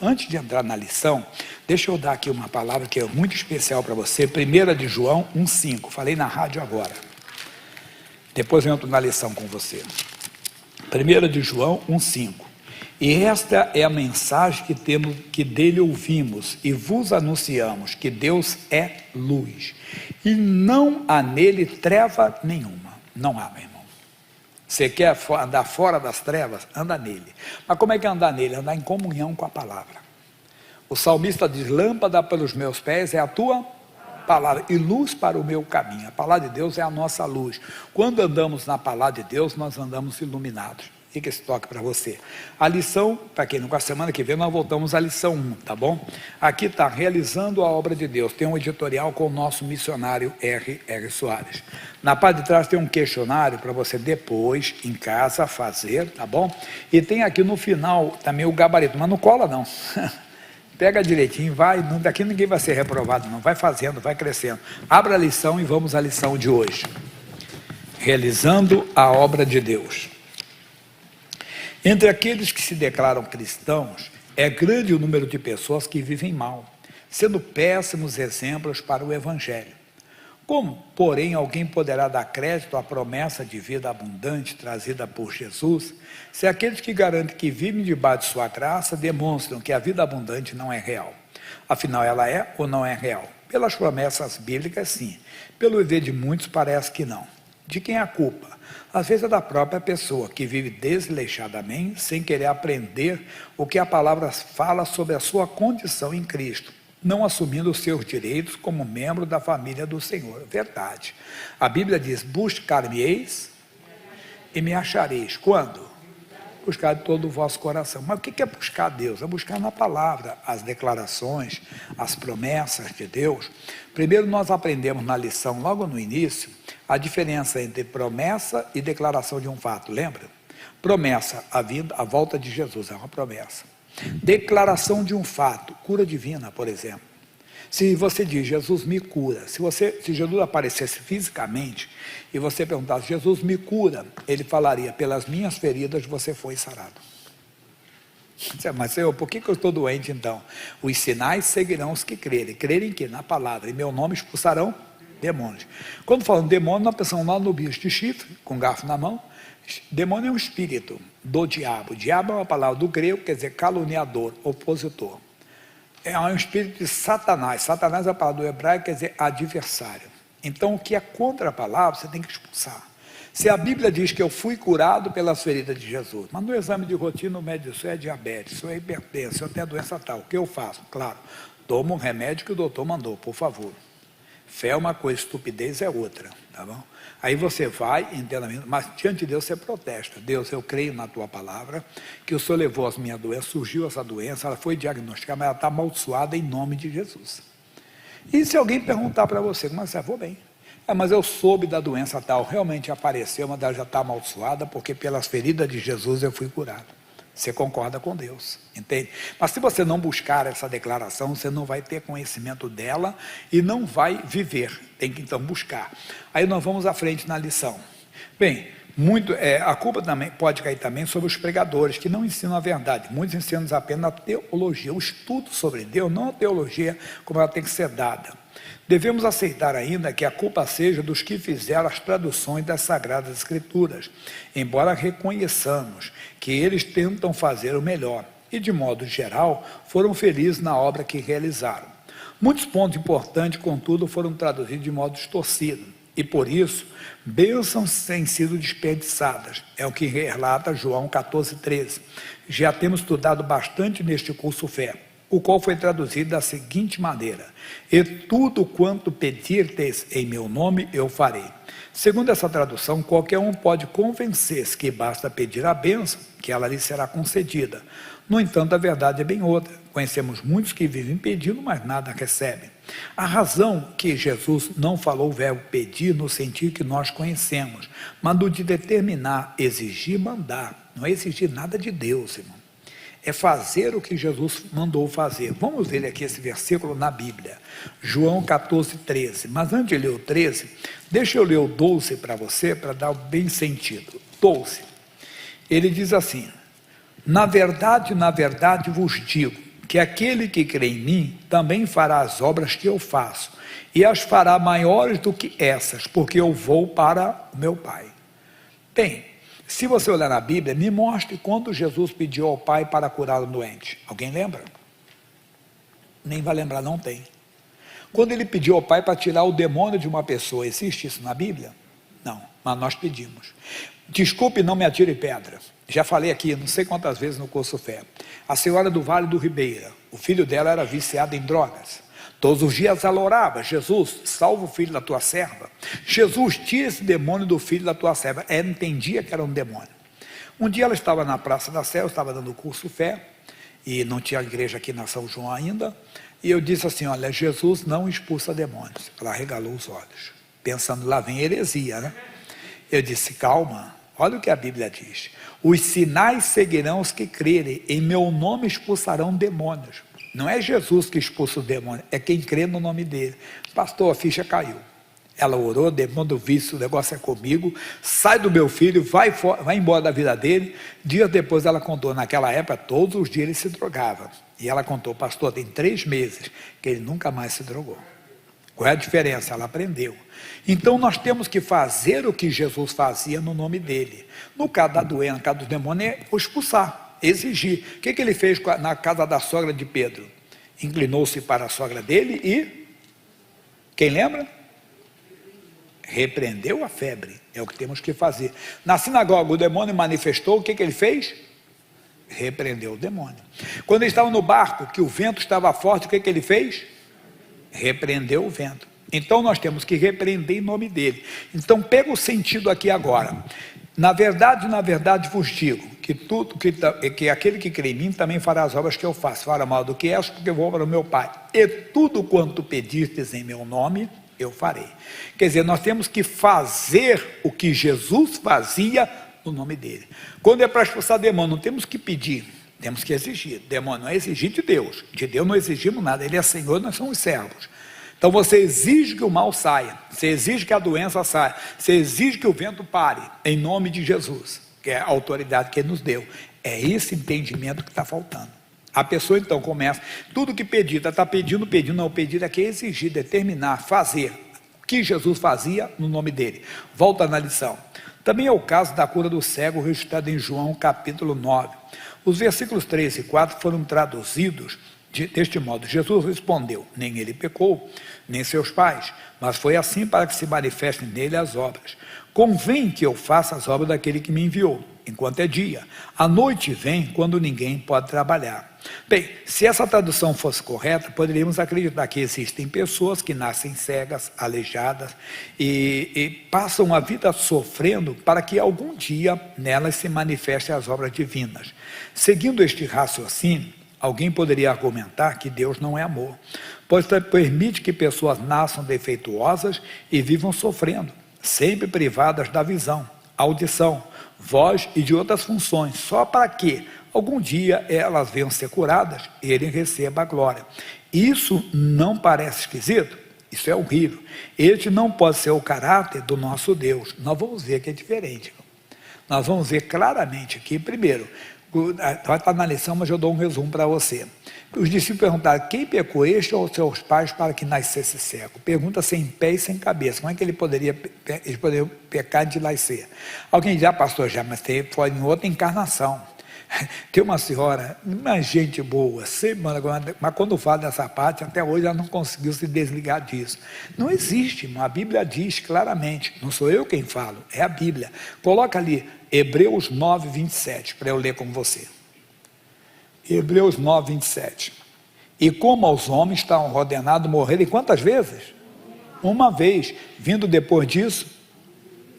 Antes de entrar na lição, deixa eu dar aqui uma palavra que é muito especial para você. 1 de João 1,5. Falei na rádio agora. Depois eu entro na lição com você. 1 de João 1,5. E esta é a mensagem que dele ouvimos e vos anunciamos, que Deus é luz. E não há nele treva nenhuma. Não há, meu irmão. Você quer andar fora das trevas? Anda nele. Mas como é que é andar nele? Andar em comunhão com a palavra. O salmista diz, lâmpada para os meus pés é a tua palavra e luz para o meu caminho. A palavra de Deus é a nossa luz. Quando andamos na palavra de Deus, nós andamos iluminados. Fica esse toque para você. A lição, para quem não conhece, semana que vem nós voltamos à lição 1, tá bom? Aqui está, realizando a obra de Deus. Tem um editorial com o nosso missionário R.R. Soares. Na parte de trás tem um questionário para você depois, em casa, fazer, tá bom? E tem aqui no final também o gabarito, mas não cola não. Pega direitinho, vai, daqui ninguém vai ser reprovado não, vai fazendo, vai crescendo. Abra a lição e vamos à lição de hoje. Realizando a obra de Deus. Entre aqueles que se declaram cristãos, é grande o número de pessoas que vivem mal, sendo péssimos exemplos para o Evangelho. Como, porém, alguém poderá dar crédito à promessa de vida abundante trazida por Jesus, se aqueles que garantem que vivem debaixo de sua graça demonstram que a vida abundante não é real? Afinal, ela é ou não é real? Pelas promessas bíblicas, sim. Pelo viver de muitos, parece que não. De quem é a culpa? Às vezes é da própria pessoa, que vive desleixadamente, sem querer aprender o que a palavra fala sobre a sua condição em Cristo, não assumindo os seus direitos como membro da família do Senhor. Verdade. A Bíblia diz, buscar-me-eis e me achareis. Quando? Buscar de todo o vosso coração. Mas o que é buscar Deus? É buscar na palavra as declarações, as promessas de Deus. Primeiro nós aprendemos na lição, logo no início, a diferença entre promessa e declaração de um fato, lembra? Promessa, a volta de Jesus, é uma promessa. Declaração de um fato, cura divina, por exemplo. Se você diz, Jesus me cura, se Jesus aparecesse fisicamente e você perguntasse, Jesus me cura, ele falaria, pelas minhas feridas você foi sarado. Mas Senhor, por que eu estou doente então? Os sinais seguirão os que crerem. Crerem que na palavra, em meu nome expulsarão demônios. Quando falam demônio, nós pensamos lá no bicho de chifre, com garfo na mão. Demônio é um espírito do diabo. Diabo é uma palavra do grego, quer dizer caluniador, opositor. É um espírito de Satanás. Satanás é a palavra do hebraico, quer dizer adversário. Então, o que é contra a palavra, você tem que expulsar. Se a Bíblia diz que eu fui curado pelas feridas de Jesus, mas no exame de rotina o médico diz, isso é diabetes, isso é hipertensão, isso é doença tal, o que eu faço? Claro, toma um remédio que o doutor mandou, por favor. Fé é uma coisa, estupidez é outra, tá bom? Aí você vai, entendendo, mas diante de Deus você protesta. Deus, eu creio na tua palavra, que o Senhor levou as minhas doenças, surgiu essa doença, ela foi diagnosticada, mas ela está amaldiçoada em nome de Jesus. E se alguém perguntar para você, mas você vou bem. Mas eu soube da doença tal, realmente apareceu, mas ela já está amaldiçoada, porque pelas feridas de Jesus eu fui curado. Você concorda com Deus, entende? Mas se você não buscar essa declaração, você não vai ter conhecimento dela e não vai viver. Tem que então buscar. Aí nós vamos à frente na lição. Bem, a culpa também pode cair também sobre os pregadores, que não ensinam a verdade. Muitos ensinam apenas a teologia, o estudo sobre Deus, não a teologia como ela tem que ser dada. Devemos aceitar ainda que a culpa seja dos que fizeram as traduções das Sagradas Escrituras, embora reconheçamos que eles tentam fazer o melhor e, de modo geral, foram felizes na obra que realizaram. Muitos pontos importantes, contudo, foram traduzidos de modo distorcido e, por isso, bênçãos têm sido desperdiçadas. É o que relata João 14,13. Já temos estudado bastante neste curso Fé, o qual foi traduzido da seguinte maneira: e tudo quanto pedirdes em meu nome eu farei. Segundo essa tradução, qualquer um pode convencer-se que basta pedir a bênção, que ela lhe será concedida. No entanto, a verdade é bem outra. Conhecemos muitos que vivem pedindo, mas nada recebem. A razão que Jesus não falou o verbo pedir no sentido que nós conhecemos, mas no de determinar, exigir, mandar. Não é exigir nada de Deus, irmão. É fazer o que Jesus mandou fazer. Vamos ver aqui esse versículo na Bíblia. João 14,13. Mas antes de ler o 13, deixa eu ler o 12 para você, para dar bem sentido. 12. Ele diz assim: Na verdade vos digo, que aquele que crê em mim, também fará as obras que eu faço, e as fará maiores do que essas, porque eu vou para o meu Pai. Bem, se você olhar na Bíblia, me mostre quando Jesus pediu ao Pai para curar o doente. Alguém lembra? Nem vai lembrar, não tem. Quando ele pediu ao Pai para tirar o demônio de uma pessoa, existe isso na Bíblia? Não, mas nós pedimos. Desculpe, não me atire pedra. Já falei aqui, não sei quantas vezes no curso Fé. A senhora do Vale do Ribeira, o filho dela era viciado em drogas. Todos os dias ela orava: Jesus, salva o filho da tua serva. Jesus, tira esse demônio do filho da tua serva. Ela entendia que era um demônio. Um dia ela estava na Praça da Sé, eu estava dando o curso Fé, e não tinha igreja aqui na São João ainda, e eu disse assim: olha, Jesus não expulsa demônios. Ela regalou os olhos, pensando, lá vem heresia, né? Eu disse: calma, olha o que a Bíblia diz: os sinais seguirão os que crerem, em meu nome expulsarão demônios. Não é Jesus que expulsa o demônio, é quem crê no nome dele. Pastor, a ficha caiu. Ela orou: demônio do vício, o negócio é comigo, sai do meu filho, vai embora da vida dele. Dias depois ela contou, naquela época todos os dias ele se drogava, e ela contou: pastor, tem 3 meses que ele nunca mais se drogou. Qual é a diferença? Ela aprendeu. Então nós temos que fazer o que Jesus fazia no nome dele. No caso da doença, no caso do demônio, é expulsar, exigir. O que ele fez na casa da sogra de Pedro? Inclinou-se para a sogra dele e, quem lembra? Repreendeu a febre. É o que temos que fazer. Na sinagoga o demônio manifestou, o que ele fez? Repreendeu o demônio. Quando eles estavam no barco, que o vento estava forte, o que ele fez? Repreendeu o vento. Então nós temos que repreender em nome dele. Então pega o sentido aqui agora. Na verdade vos digo, que aquele que crê em mim também fará as obras que eu faço, fará mal do que essas, porque eu vou para o meu Pai. E tudo quanto pedistes em meu nome, eu farei. Quer dizer, nós temos que fazer o que Jesus fazia no nome dele. Quando é para expulsar demônio, não temos que pedir, temos que exigir. Demônio não é exigir de Deus não exigimos nada, ele é Senhor, nós somos servos. Então você exige que o mal saia, você exige que a doença saia, você exige que o vento pare, em nome de Jesus, que é a autoridade que ele nos deu. É esse entendimento que está faltando. A pessoa então começa, tudo que pedir, está pedindo, não, pedir aqui é exigir, determinar, fazer, o que Jesus fazia no nome dele. Volta na lição. Também é o caso da cura do cego, registrado em João capítulo 9. Os versículos 3 e 4 foram traduzidos deste modo: Jesus respondeu: nem ele pecou, nem seus pais, mas foi assim para que se manifestem nele as obras. Convém que eu faça as obras daquele que me enviou, enquanto é dia. A noite vem quando ninguém pode trabalhar. Bem, se essa tradução fosse correta, poderíamos acreditar que existem pessoas que nascem cegas, aleijadas e passam a vida sofrendo para que algum dia nelas se manifestem as obras divinas. Seguindo este raciocínio, alguém poderia argumentar que Deus não é amor, pois permite que pessoas nasçam defeituosas e vivam sofrendo, sempre privadas da visão, audição, voz e de outras funções, só para que algum dia elas venham ser curadas e ele receba a glória. Isso não parece esquisito? Isso é horrível. Este não pode ser o caráter do nosso Deus. Nós vamos ver que é diferente. Nós vamos ver claramente aqui, primeiro, vai estar na lição, mas eu dou um resumo para você. Os discípulos perguntaram: quem pecou, este ou seus pais, para que nascesse cego? Pergunta sem pé e sem cabeça. Como é que eles poderiam pecar de nascer? Alguém diz: pastor, mas foi em outra encarnação. Tem uma senhora, uma gente boa, mas quando fala dessa parte, até hoje ela não conseguiu se desligar disso. Não existe, a Bíblia diz claramente, não sou eu quem falo, é a Bíblia. Coloca ali Hebreus 9, 27, para eu ler com você. Hebreus 9, 27. E como aos homens está ordenado morrerem quantas vezes? Uma vez. Vindo depois disso,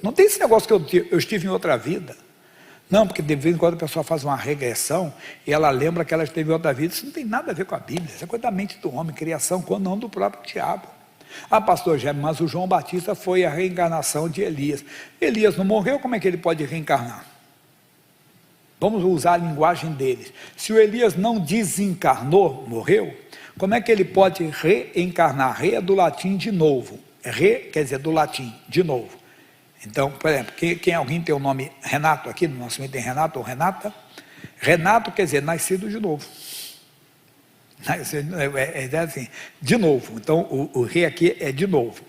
não tem esse negócio que eu estive em outra vida. Não, porque de vez em quando a pessoa faz uma regressão e ela lembra que ela esteve em outra vida. Isso não tem nada a ver com a Bíblia, isso é coisa da mente do homem, criação, quando não do próprio diabo. Pastor Gé, mas o João Batista foi a reencarnação de Elias. Elias não morreu, como é que ele pode reencarnar? Vamos usar a linguagem deles. Se o Elias não desencarnou, morreu, como é que ele pode reencarnar? Re é do latim de novo. Re quer dizer do latim, de novo. Então, por exemplo, alguém tem o nome Renato aqui, no nosso meio tem Renato ou Renata? Renato quer dizer nascido de novo. É assim, de novo. Então, o re aqui é de novo.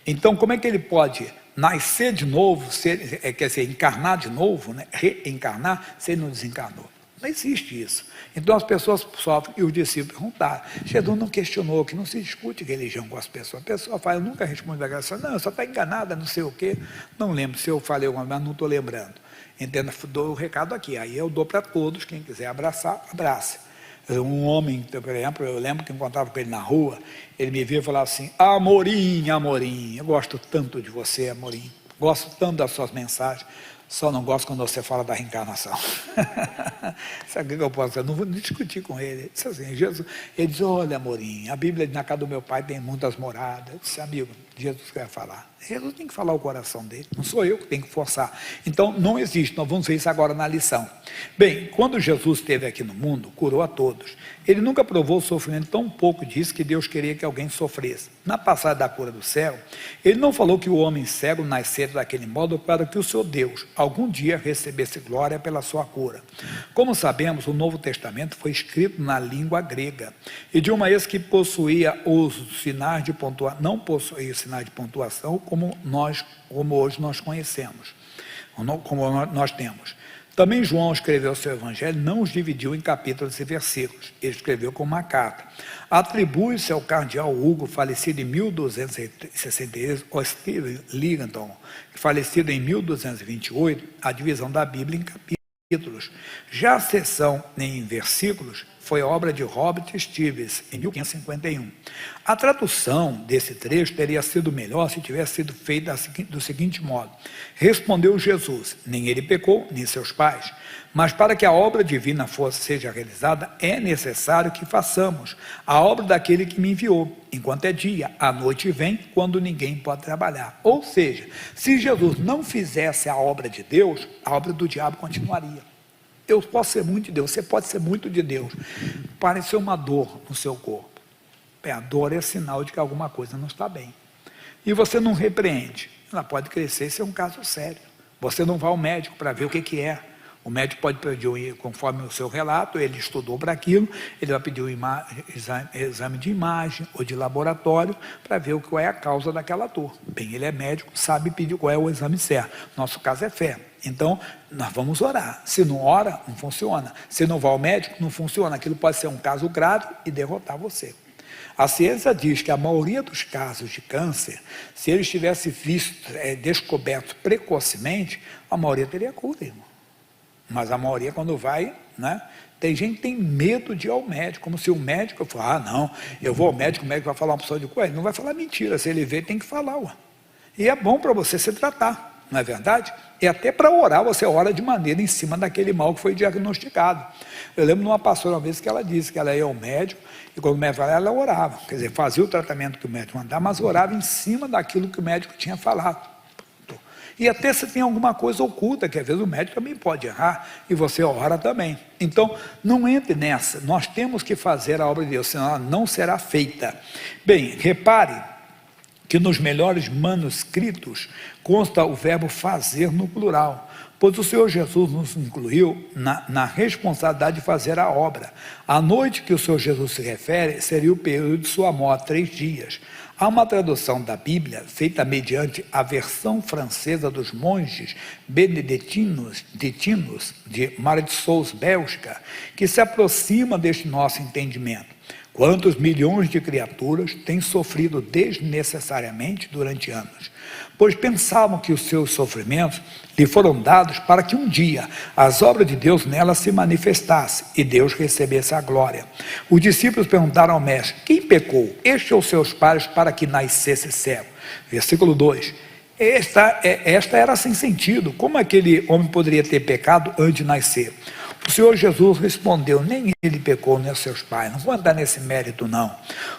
Então, como é que ele pode nascer de novo, quer dizer, encarnar de novo, né? Reencarnar, se ele não desencarnou? Não existe isso. Então as pessoas sofrem, e os discípulos perguntaram. Jesus não questionou, que não se discute religião com as pessoas. A pessoa fala, eu nunca respondo a graça, não, só está enganada, não sei o quê. Não lembro se eu falei alguma vez, mas não estou lembrando. Entenda, dou o recado aqui, aí eu dou para todos, quem quiser abraçar, abrace. Um homem, por exemplo, eu lembro que encontrava com ele na rua, ele me via e falava assim, Amorim, Amorim, eu gosto tanto de você, Amorim, gosto tanto das suas mensagens, só não gosto quando você fala da reencarnação. Sabe o que eu posso dizer? Eu não vou discutir com ele. Ele disse assim, Jesus, ele diz, olha, Amorim, a Bíblia na casa do meu pai tem muitas moradas. Eu disse, amigo, Jesus quer falar. Jesus tem que falar o coração dele, não sou eu que tenho que forçar. Então, não existe, nós vamos ver isso agora na lição. Bem, quando Jesus esteve aqui no mundo, curou a todos. Ele nunca provou o sofrimento, tão pouco disse que Deus queria que alguém sofresse. Na passagem da cura do céu, ele não falou que o homem cego nascera daquele modo para que o seu Deus, algum dia, recebesse glória pela sua cura. Como sabemos, o Novo Testamento foi escrito na língua grega, idioma esse que possuía os sinais de pontuação, não possuía sinais de pontuação, como hoje nós conhecemos, como nós temos. Também João escreveu seu evangelho, não os dividiu em capítulos e versículos, ele escreveu como uma carta. Atribui-se ao cardeal Hugo, falecido em 1263, ao Stephen Ligandon, falecido em 1228, a divisão da Bíblia em capítulos. Já a seção em versículos foi obra de Robert Stevens, em 1551. A tradução desse trecho teria sido melhor se tivesse sido feita do seguinte modo. Respondeu Jesus, nem ele pecou, nem seus pais, mas para que a obra divina seja realizada, é necessário que façamos a obra daquele que me enviou, enquanto é dia, a noite vem, quando ninguém pode trabalhar. Ou seja, se Jesus não fizesse a obra de Deus, a obra do diabo continuaria. Eu posso ser muito de Deus, você pode ser muito de Deus. Pareceu uma dor no seu corpo. A dor é sinal de que alguma coisa não está bem. E você não repreende. Ela pode crescer, isso é um caso sério. Você não vai ao médico para ver o que é. O médico pode pedir, conforme o seu relato, ele estudou para aquilo, ele vai pedir exame de imagem ou de laboratório para ver qual é a causa daquela dor. Bem, ele é médico, sabe pedir qual é o exame certo. Nosso caso é fé. Então, nós vamos orar. Se não ora, não funciona. Se não vai ao médico, não funciona. Aquilo pode ser um caso grave e derrotar você. A ciência diz que a maioria dos casos de câncer, se eles tivessem descoberto precocemente, a maioria teria cura, irmão. Mas a maioria, quando vai, né? Tem gente que tem medo de ir ao médico, como se o médico falar, não, eu vou ao médico, o médico vai falar uma opção de coisa, ele não vai falar mentira, se ele vê, tem que falar. Ué. E é bom para você se tratar, não é verdade? E até para orar, você ora de maneira em cima daquele mal que foi diagnosticado. Eu lembro de uma pastora uma vez que ela disse que ela ia ao médico, e quando o médico falava, ela orava, quer dizer, fazia o tratamento que o médico mandava, mas orava em cima daquilo que o médico tinha falado. E até se tem alguma coisa oculta, que às vezes o médico também pode errar, e você ora também. Então, não entre nessa, nós temos que fazer a obra de Deus, senão ela não será feita. Bem, repare que nos melhores manuscritos consta o verbo fazer no plural, pois o Senhor Jesus nos incluiu na responsabilidade de fazer a obra. A noite que o Senhor Jesus se refere seria o período de sua morte, 3 dias. Há uma tradução da Bíblia, feita mediante a versão francesa dos monges beneditinos de Marie-de-Sous, Bélgica, que se aproxima deste nosso entendimento. Quantos milhões de criaturas têm sofrido desnecessariamente durante anos? Pois pensavam que os seus sofrimentos lhe foram dados para que um dia as obras de Deus nelas se manifestassem e Deus recebesse a glória. Os discípulos perguntaram ao mestre, quem pecou, este ou seus pais, para que nascesse cego? Versículo 2. Esta era sem sentido. Como aquele homem poderia ter pecado antes de nascer? O Senhor Jesus respondeu, nem ele pecou, nem seus pais, não vou andar nesse mérito não.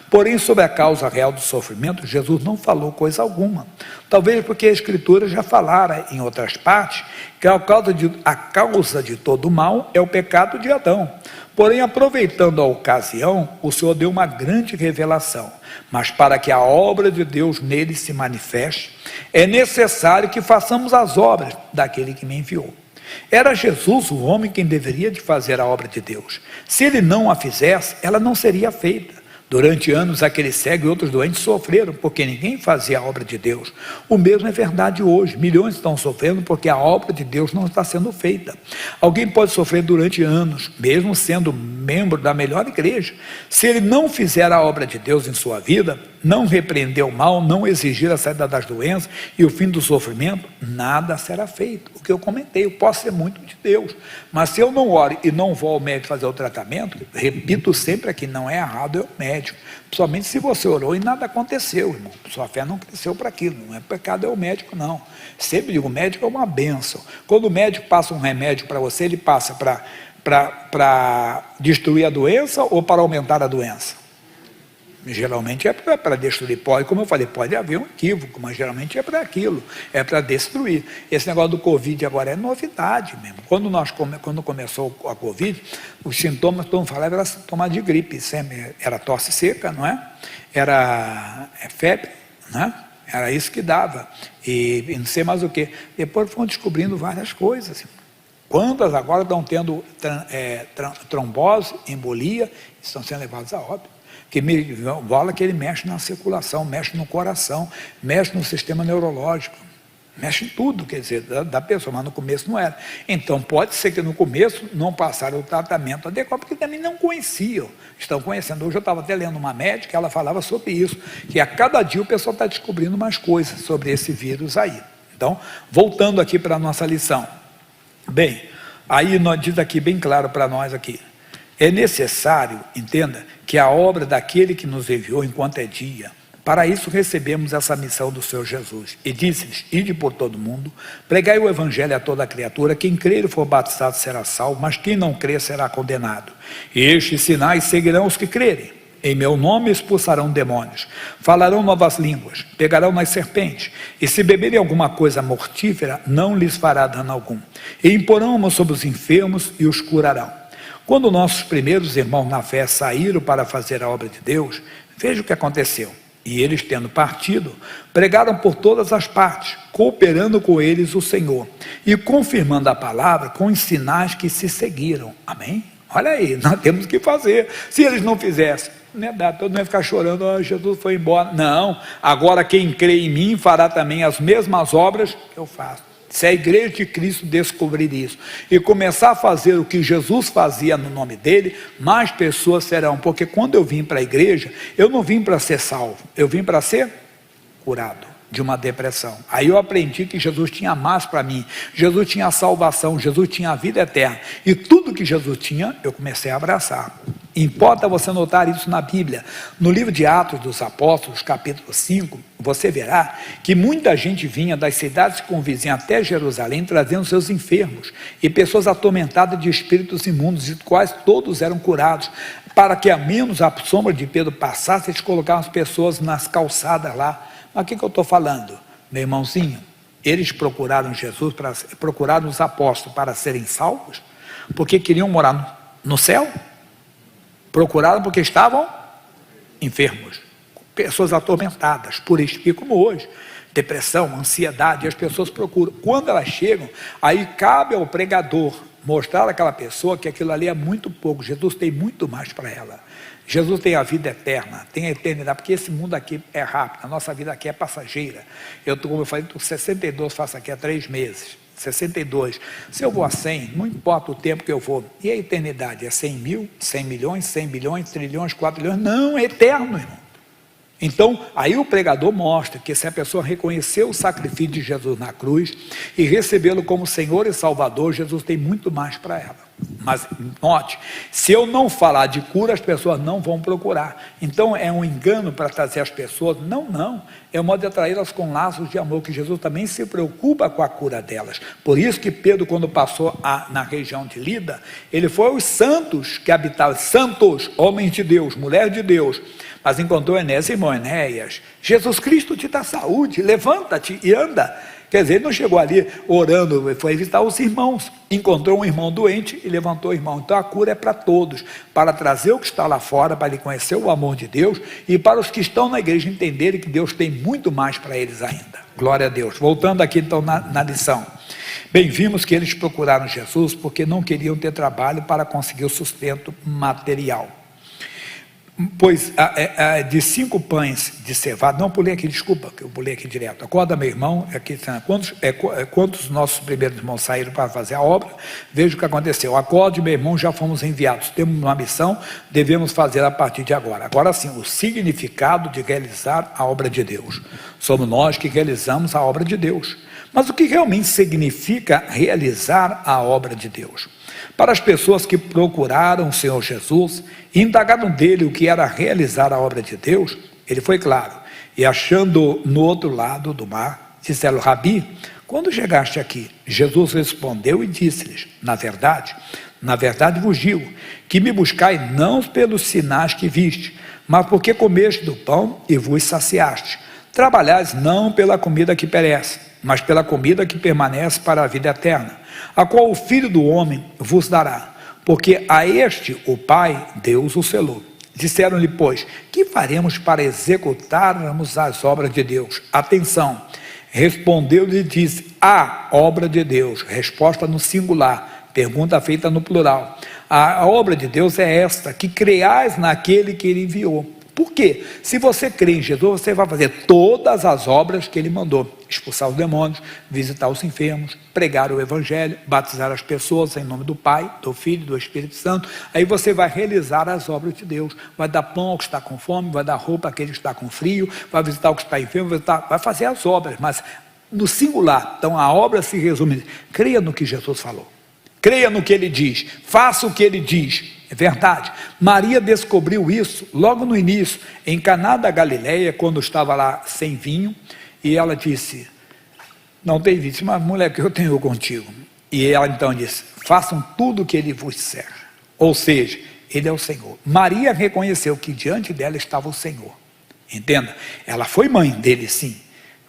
Porém, sobre a causa real do sofrimento, Jesus não falou coisa alguma. Talvez porque a Escritura já falara em outras partes, que a causa de todo mal é o pecado de Adão. Porém, aproveitando a ocasião, o Senhor deu uma grande revelação. Mas para que a obra de Deus nele se manifeste, é necessário que façamos as obras daquele que me enviou. Era Jesus o homem quem deveria de fazer a obra de Deus. Se ele não a fizesse, ela não seria feita. Durante anos, aquele cego e outros doentes sofreram, porque ninguém fazia a obra de Deus. O mesmo é verdade hoje. Milhões estão sofrendo porque a obra de Deus não está sendo feita. Alguém pode sofrer durante anos, mesmo sendo membro da melhor igreja. Se ele não fizer a obra de Deus em sua vida, não repreender o mal, não exigir a saída das doenças e o fim do sofrimento, nada será feito. O que eu comentei, eu posso ser muito de Deus, mas se eu não oro e não vou ao médico fazer o tratamento, repito sempre aqui, não é errado, é o médico. Principalmente se você orou e nada aconteceu, irmão. Sua fé não cresceu para aquilo, não é pecado, é o médico, não. Sempre digo, o médico é uma bênção. Quando o médico passa um remédio para você, ele passa para destruir a doença ou para aumentar a doença? Geralmente é para destruir. Pode, como eu falei, pode haver um equívoco, mas geralmente é para aquilo, é para destruir. Esse negócio do Covid agora é novidade mesmo. Quando começou a Covid, os sintomas, todo mundo falava, era sintoma de gripe, era tosse seca, não é? Era febre, não é? Era isso que dava, e não sei mais o que. Depois foram descobrindo várias coisas. Quantas agora estão tendo trombose, embolia, estão sendo levados a óbito. Que me bola que ele mexe na circulação, mexe no coração, mexe no sistema neurológico, mexe em tudo, quer dizer, da pessoa, mas no começo não era. Então pode ser que no começo não passaram o tratamento adequado, porque também não conheciam, estão conhecendo. Hoje eu estava até lendo uma médica, ela falava sobre isso, que a cada dia o pessoal está descobrindo mais coisas sobre esse vírus aí. Então, voltando aqui para a nossa lição. Bem, aí nós diz aqui bem claro para nós aqui, é necessário, entenda, que a obra daquele que nos enviou enquanto é dia, para isso recebemos essa missão do Senhor Jesus. E disse-lhes, ide por todo mundo, pregai o evangelho a toda criatura, quem crer e for batizado será salvo, mas quem não crer será condenado. E estes sinais seguirão os que crerem. Em meu nome expulsarão demônios, falarão novas línguas, pegarão nas serpentes, e se beberem alguma coisa mortífera, não lhes fará dano algum. E imporão a mão sobre os enfermos e os curarão. Quando nossos primeiros irmãos na fé saíram para fazer a obra de Deus, veja o que aconteceu. E eles, tendo partido, pregaram por todas as partes, cooperando com eles o Senhor, e confirmando a palavra com os sinais que se seguiram. Amém? Olha aí, nós temos que fazer. Se eles não fizessem, não é dado, todo mundo vai ficar chorando, oh, Jesus foi embora. Não, agora quem crê em mim fará também as mesmas obras que eu faço. Se a igreja de Cristo descobrir isso e começar a fazer o que Jesus fazia no nome dele, mais pessoas serão. Porque quando eu vim para a igreja, eu não vim para ser salvo, eu vim para ser curado de uma depressão. Aí eu aprendi que Jesus tinha mais para mim, Jesus tinha a salvação, Jesus tinha a vida eterna. E tudo que Jesus tinha, eu comecei a abraçar. Importa você notar isso na Bíblia. No livro de Atos dos Apóstolos, capítulo 5, você verá que muita gente vinha das cidades que convizinham até Jerusalém, trazendo seus enfermos, e pessoas atormentadas de espíritos imundos, de quais todos eram curados. Para que a menos a sombra de Pedro passasse, eles colocavam as pessoas nas calçadas lá. Mas o que eu estou falando, meu irmãozinho? Eles procuraram Jesus, procuraram os apóstolos para serem salvos, porque queriam morar no céu? Procuraram porque estavam enfermos, pessoas atormentadas por espírito, como hoje, depressão, ansiedade, e as pessoas procuram. Quando elas chegam, aí cabe ao pregador mostrar àquela pessoa que aquilo ali é muito pouco. Jesus tem muito mais para ela. Jesus tem a vida eterna, tem a eternidade, porque esse mundo aqui é rápido, a nossa vida aqui é passageira. Como eu falei, estou 62, faço aqui há 3 meses. 62, se eu vou a 100, não importa o tempo que eu vou, e a eternidade é 100 mil, 100 milhões, 100 bilhões, trilhões, 4 bilhões, não, é eterno, irmão. Então, aí o pregador mostra que se a pessoa reconhecer o sacrifício de Jesus na cruz e recebê-lo como Senhor e Salvador, Jesus tem muito mais para ela. Mas note, se eu não falar de cura, as pessoas não vão procurar. Então é um engano para trazer as pessoas. Não, é um modo de atraí-las com laços de amor, que Jesus também se preocupa com a cura delas. Por isso que Pedro, quando passou na região de Lida, ele foi aos santos que habitavam, santos, homens de Deus, mulher de Deus, mas encontrou Enéas e irmão Enéas, Jesus Cristo te dá saúde, levanta-te e anda. Quer dizer, ele não chegou ali orando, foi visitar os irmãos, encontrou um irmão doente e levantou o irmão. Então a cura é para todos, para trazer o que está lá fora, para ele conhecer o amor de Deus, e para os que estão na igreja entenderem que Deus tem muito mais para eles ainda. Glória a Deus. Voltando aqui então na lição. Bem, vimos que eles procuraram Jesus porque não queriam ter trabalho para conseguir o sustento material. Pois de 5 pães de cevada, não pulei aqui, desculpa, que eu pulei aqui direto. Acorda, meu irmão, aqui, quantos nossos primeiros irmãos saíram para fazer a obra? Veja o que aconteceu. Acorde, meu irmão, já fomos enviados, temos uma missão, devemos fazer a partir de agora. Agora sim, o significado de realizar a obra de Deus. Somos nós que realizamos a obra de Deus. Mas o que realmente significa realizar a obra de Deus? Para as pessoas que procuraram o Senhor Jesus e indagaram dele o que era realizar a obra de Deus, ele foi claro. E achando no outro lado do mar, disseram: Rabi, quando chegaste aqui? Jesus respondeu e disse-lhes: na verdade vos digo, que me buscai não pelos sinais que viste, mas porque comeste do pão e vos saciaste. Trabalhais não pela comida que perece, mas pela comida que permanece para a vida eterna, a qual o Filho do Homem vos dará, porque a este o Pai, Deus, o selou. Disseram-lhe, pois, que faremos para executarmos as obras de Deus? Atenção, respondeu-lhe e disse: a obra de Deus, resposta no singular, pergunta feita no plural. A obra de Deus é esta, que creais naquele que ele enviou. Por quê? Se você crê em Jesus, você vai fazer todas as obras que ele mandou: expulsar os demônios, visitar os enfermos, pregar o evangelho, batizar as pessoas em nome do Pai, do Filho e do Espírito Santo. Aí você vai realizar as obras de Deus, vai dar pão ao que está com fome, vai dar roupa àquele que está com frio, vai visitar o que está enfermo, vai fazer as obras, mas no singular. Então a obra se resume: creia no que Jesus falou, creia no que ele diz, faça o que ele diz. É verdade. Maria descobriu isso logo no início, em Caná da Galileia, quando estava lá sem vinho, e ela disse: não tem vinho, mas mulher, que eu tenho contigo. E ela então disse: façam tudo o que ele vos disser. Ou seja, ele é o Senhor. Maria reconheceu que diante dela estava o Senhor. Entenda? Ela foi mãe dele, sim,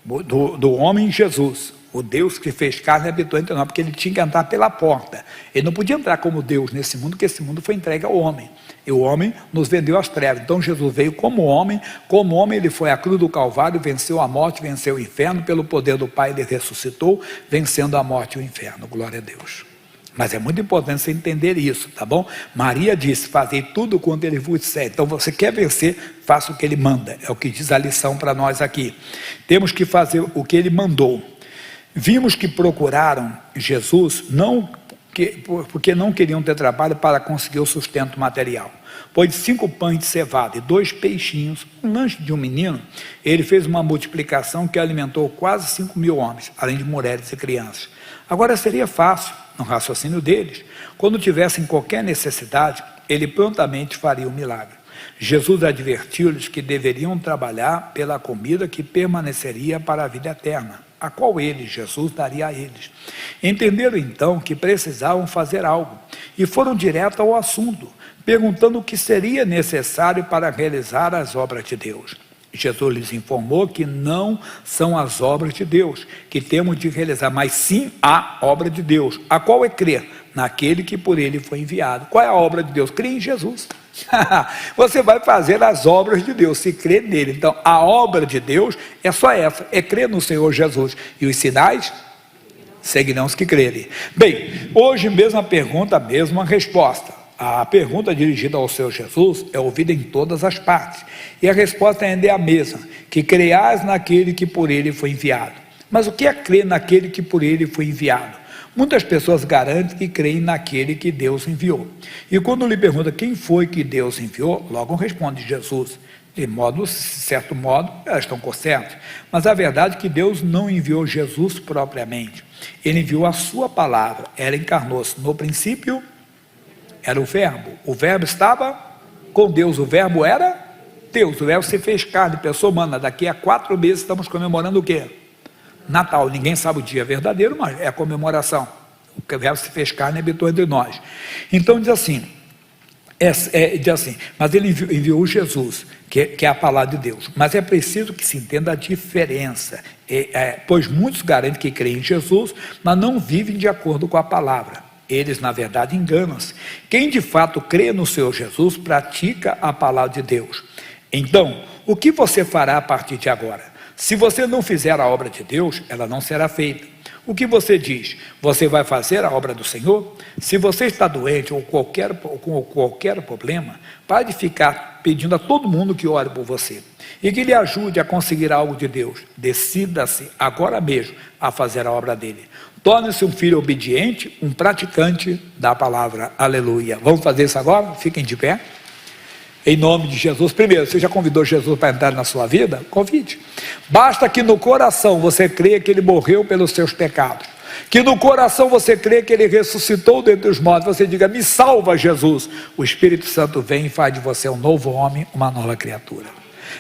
do homem Jesus. O Deus que fez carne habitou entre nós, porque ele tinha que entrar pela porta. Ele não podia entrar como Deus nesse mundo, porque esse mundo foi entregue ao homem. E o homem nos vendeu às trevas. Então Jesus veio como homem ele foi à cruz do Calvário, venceu a morte, venceu o inferno, pelo poder do Pai ele ressuscitou, vencendo a morte e o inferno. Glória a Deus. Mas é muito importante você entender isso, tá bom? Maria disse: fazei tudo quanto ele vos disser. Então você quer vencer, faça o que ele manda. É o que diz a lição para nós aqui. Temos que fazer o que ele mandou. Vimos que procuraram Jesus porque não queriam ter trabalho para conseguir o sustento material. Pois de 5 pães de cevada e 2 peixinhos, um lanche de um menino, ele fez uma multiplicação que alimentou quase 5.000 homens, além de mulheres e crianças. Agora seria fácil, no raciocínio deles, quando tivessem qualquer necessidade, ele prontamente faria um milagre. Jesus advertiu-lhes que deveriam trabalhar pela comida que permaneceria para a vida eterna, a qual ele, Jesus, daria a eles. Entenderam então que precisavam fazer algo e foram direto ao assunto, perguntando o que seria necessário para realizar as obras de Deus. Jesus lhes informou que não são as obras de Deus que temos de realizar, mas sim a obra de Deus, a qual é crer naquele que por ele foi enviado. Qual é a obra de Deus? Crer em Jesus. Você vai fazer as obras de Deus, se crer nele. Então a obra de Deus é só essa, é crer no Senhor Jesus, e os sinais seguirão os que crerem. Bem, hoje mesma pergunta, mesma resposta. A pergunta dirigida ao Senhor Jesus é ouvida em todas as partes, e a resposta ainda é a mesma: que creias naquele que por ele foi enviado. Mas o que é crer naquele que por ele foi enviado? Muitas pessoas garantem que creem naquele que Deus enviou. E quando lhe pergunta quem foi que Deus enviou, logo responde: Jesus. De certo modo, elas estão corretas. Mas a verdade é que Deus não enviou Jesus propriamente. Ele enviou a sua palavra. Ela encarnou-se. No princípio era o verbo estava com Deus, o verbo era Deus, o verbo se fez carne, pessoa humana. Daqui a 4 meses estamos comemorando o quê? Natal. Ninguém sabe o dia verdadeiro, mas é a comemoração. O verbo se fez carne e habitou entre nós. Então diz assim, mas ele enviou Jesus, que é a palavra de Deus. Mas é preciso que se entenda a diferença, pois muitos garantem que creem em Jesus, mas não vivem de acordo com a palavra. Eles, na verdade, enganam-se. Quem de fato crê no Senhor Jesus, pratica a palavra de Deus. Então, o que você fará a partir de agora? Se você não fizer a obra de Deus, ela não será feita. O que você diz? Você vai fazer a obra do Senhor? Se você está doente ou com qualquer problema, pare de ficar pedindo a todo mundo que ore por você e que lhe ajude a conseguir algo de Deus. Decida-se agora mesmo a fazer a obra dele. Torne-se um filho obediente, um praticante da palavra. Aleluia. Vamos fazer isso agora? Fiquem de pé. Em nome de Jesus. Primeiro, você já convidou Jesus para entrar na sua vida? Convide. Basta que no coração você creia que ele morreu pelos seus pecados, que no coração você crê que ele ressuscitou dentre os mortos. Você diga: me salva, Jesus. O Espírito Santo vem e faz de você um novo homem, uma nova criatura.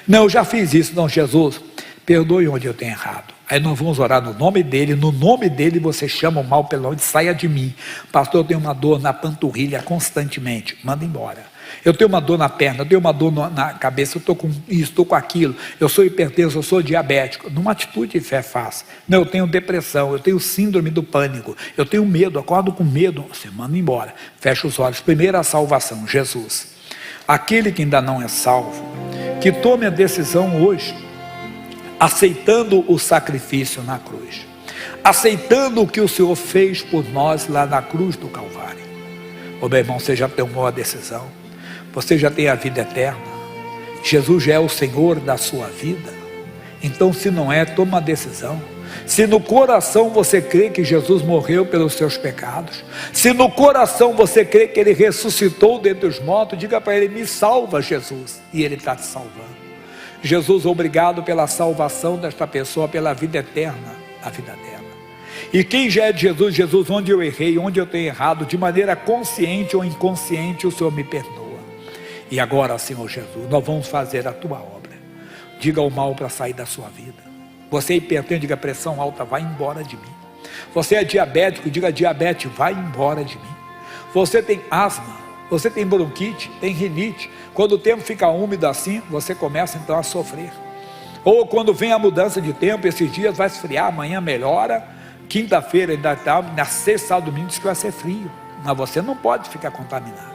Não, eu já fiz isso. Não, Jesus, perdoe onde eu tenho errado. Aí nós vamos orar no nome dele. No nome dele você chama o mal pelo nome, saia de mim. Pastor, eu tenho uma dor na panturrilha constantemente. Manda embora. Eu tenho uma dor na perna, eu tenho uma dor na cabeça, eu estou com isso, estou com aquilo, eu sou hipertenso, eu sou diabético. Numa atitude de fé fácil. Não, eu tenho depressão, eu tenho síndrome do pânico, eu tenho medo, acordo com medo. Você manda embora, fecha os olhos. Primeiro a salvação, Jesus. Aquele que ainda não é salvo, que tome a decisão hoje, aceitando o sacrifício na cruz, aceitando o que o Senhor fez por nós lá na cruz do Calvário. Ô meu irmão, você já tomou a decisão? Você já tem a vida eterna? Jesus já é o Senhor da sua vida? Então, se não é, toma a decisão. Se no coração você crê que Jesus morreu pelos seus pecados, se no coração você crê que ele ressuscitou dentre os mortos, diga para ele: me salva, Jesus. E ele está te salvando. Jesus, obrigado pela salvação desta pessoa, pela vida eterna, a vida dela. E quem já é de Jesus, Jesus, onde eu errei, onde eu tenho errado, de maneira consciente ou inconsciente, o Senhor me perdoa. E agora, Senhor Jesus, nós vamos fazer a tua obra. Diga ao mal para sair da sua vida. Você é hipertenso, diga: pressão alta, vai embora de mim. Você é diabético, diga: diabetes, vai embora de mim. Você tem asma, você tem bronquite, tem rinite. Quando o tempo fica úmido assim, você começa então a sofrer. Ou quando vem a mudança de tempo, esses dias vai esfriar, amanhã melhora, quinta-feira ainda está, na sexta, sábado, domingo diz que vai ser frio. Mas você não pode ficar contaminado.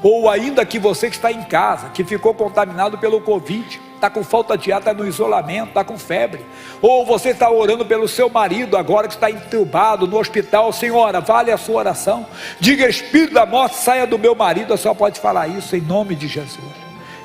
Ou ainda que você que está em casa, que ficou contaminado pelo Covid, está com falta de ar, está no isolamento, está com febre. Ou você está orando pelo seu marido agora que está entubado no hospital. Senhora, vale a sua oração. Diga: espírito da morte, saia do meu marido. Só pode falar isso em nome de Jesus.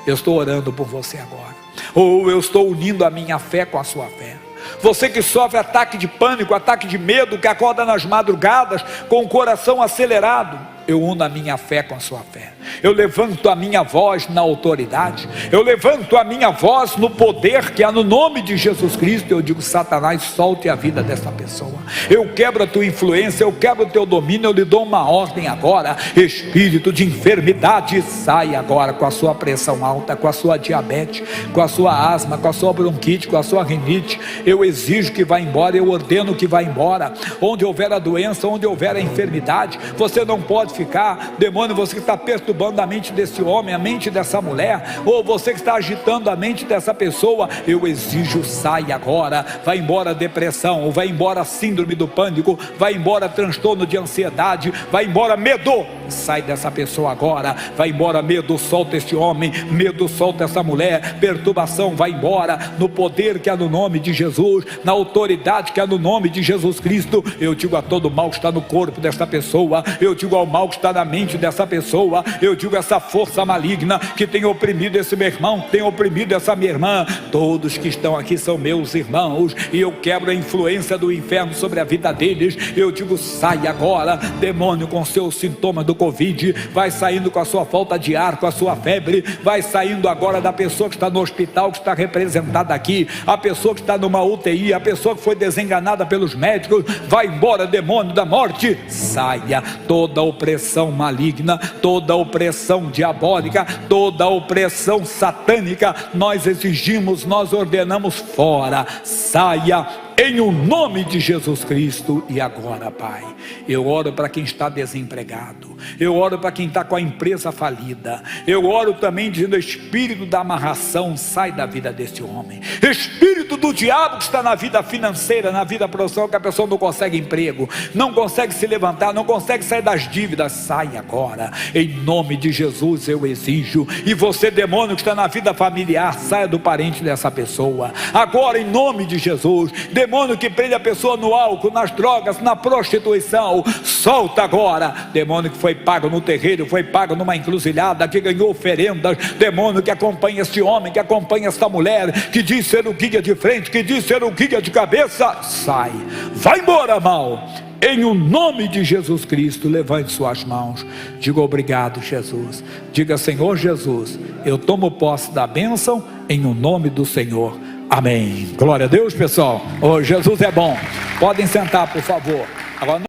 Eu estou orando por você agora. Ou eu estou unindo a minha fé com a sua fé. Você que sofre ataque de pânico, ataque de medo, que acorda nas madrugadas com o coração acelerado, eu uno a minha fé com a sua fé. Eu levanto a minha voz na autoridade, eu levanto a minha voz no poder que há no nome de Jesus Cristo. Eu digo: Satanás, solte a vida dessa pessoa. Eu quebro a tua influência, eu quebro o teu domínio. Eu lhe dou uma ordem agora: espírito de enfermidade, sai agora com a sua pressão alta, com a sua diabetes, com a sua asma, com a sua bronquite, com a sua rinite. Eu exijo que vá embora, eu ordeno que vá embora. Onde houver a doença, onde houver a enfermidade, você não pode ficar. Demônio, você que está perturbando a mente desse homem, a mente dessa mulher, ou você que está agitando a mente dessa pessoa, eu exijo: sai agora. Vai embora a depressão, vai embora a síndrome do pânico, vai embora transtorno de ansiedade, vai embora medo. Sai dessa pessoa agora. Vai embora medo, solta esse homem. Medo, solta essa mulher. Perturbação, vai embora. No poder que há no nome de Jesus, na autoridade que há no nome de Jesus Cristo, eu digo a todo mal que está no corpo desta pessoa, eu digo ao mal que está na mente dessa pessoa, eu digo a essa força maligna que tem oprimido esse meu irmão, tem oprimido essa minha irmã. Todos que estão aqui são meus irmãos, e eu quebro a influência do inferno sobre a vida deles. Eu digo: sai agora, demônio, com seus sintomas do Covid, vai saindo com a sua falta de ar, com a sua febre, vai saindo agora da pessoa que está no hospital, que está representada aqui, a pessoa que está numa UTI, a pessoa que foi desenganada pelos médicos. Vai embora, demônio da morte, saia. Toda opressão maligna, toda opressão diabólica, toda opressão satânica, nós exigimos, nós ordenamos: fora, saia. em o nome de Jesus Cristo. E agora, Pai, eu oro para quem está desempregado, eu oro para quem está com a empresa falida, eu oro também dizendo: espírito da amarração, sai da vida desse homem, espírito do diabo que está na vida financeira, na vida profissional, que a pessoa não consegue emprego, não consegue se levantar, não consegue sair das dívidas, sai agora, em nome de Jesus eu exijo. E você, demônio que está na vida familiar, saia do parente dessa pessoa agora, em nome de Jesus. Demônio que prende a pessoa no álcool, nas drogas, na prostituição, solta agora. Demônio que foi pago no terreiro, foi pago numa encruzilhada, que ganhou oferendas, demônio que acompanha esse homem, que acompanha esta mulher, que diz ser o guia de frente, que diz ser o guia de cabeça, sai, vai embora, mal, em o nome de Jesus Cristo. Levante suas mãos, diga: obrigado, Jesus. Diga: Senhor Jesus, eu tomo posse da bênção em o nome do Senhor. Amém. Glória a Deus, pessoal. Oh, Jesus é bom. Podem sentar, por favor. Agora